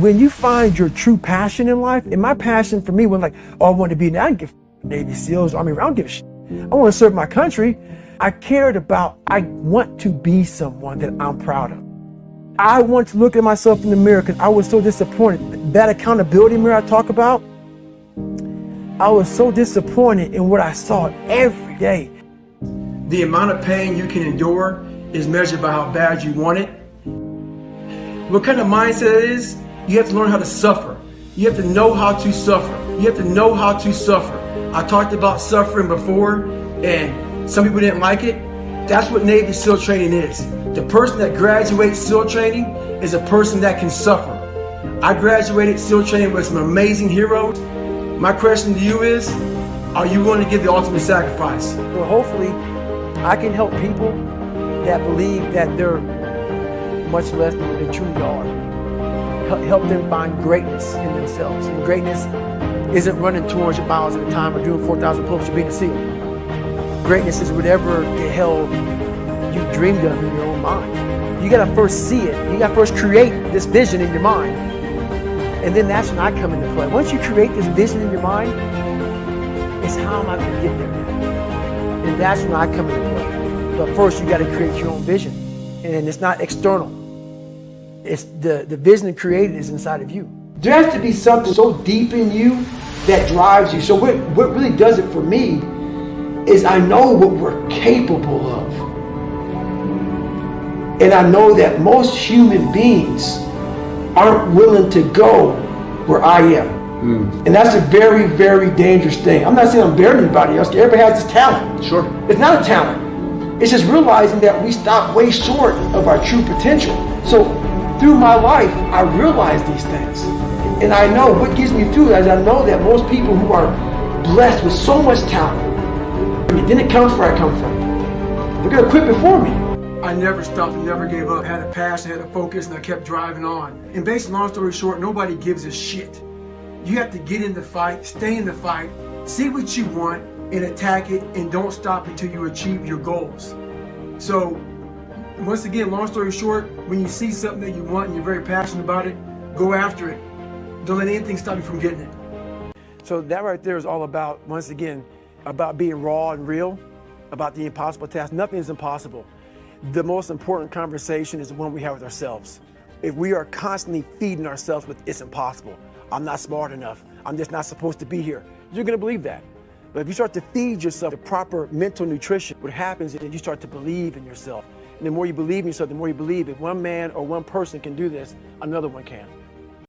When you find your true passion in life, and my passion for me was like, oh, I want to be, I don't give Navy SEALs, Army, I don't give a shit. I want to serve my country. I cared about, I want to be someone that I'm proud of. I want to look at myself in the mirror because I was so disappointed. That accountability mirror I talk about, I was so disappointed in what I saw every day. The amount of pain you can endure is measured by how bad you want it. What kind of mindset it is? You have to learn how to suffer. You have to know how to suffer. You have to know how to suffer. I talked about suffering before, and some people didn't like it. That's what Navy SEAL training is. The person that graduates SEAL training is a person that can suffer. I graduated SEAL training with some amazing heroes. My question to you is, are you willing to give the ultimate sacrifice? Well, hopefully, I can help people that believe that they're much less than what they truly are. Help them find greatness in themselves. And greatness isn't running 200 miles at a time or doing 4,000 pull-ups or being a SEAL. Greatness is whatever the hell you dreamed of in your own mind. You gotta first see it. You gotta first create this vision in your mind. And then that's when I come into play. Once you create this vision in your mind, it's how am I gonna get there? And that's when I come into play. But first you gotta create your own vision. And it's not external. It's the vision created is inside of you. There has to be something so deep in you that drives you. So what really does it for me is I know what we're capable of. And I know that most human beings aren't willing to go where I am. And that's a very, very dangerous thing. I'm not saying I'm better than anybody else. Everybody has this talent. Sure. It's not a talent. It's just realizing that we stop way short of our true potential. So through my life, I realize these things. And I know what gets me through is I know that most people who are blessed with so much talent, it didn't come from where I come from. They're gonna quit before me. I never stopped and never gave up. I had a passion, had a focus, and I kept driving on. And basically, long story short, nobody gives a shit. You have to get in the fight, stay in the fight, see what you want, and attack it, and don't stop until you achieve your goals. So, once again, long story short, when you see something that you want and you're very passionate about it, go after it. Don't let anything stop you from getting it. So that right there is all about, once again, about being raw and real, about the impossible task. Nothing is impossible. The most important conversation is the one we have with ourselves. If we are constantly feeding ourselves with it's impossible, I'm not smart enough, I'm just not supposed to be here, you're gonna believe that. But if you start to feed yourself the proper mental nutrition, what happens is you start to believe in yourself. And the more you believe in yourself, the more you believe if one man or one person can do this, another one can.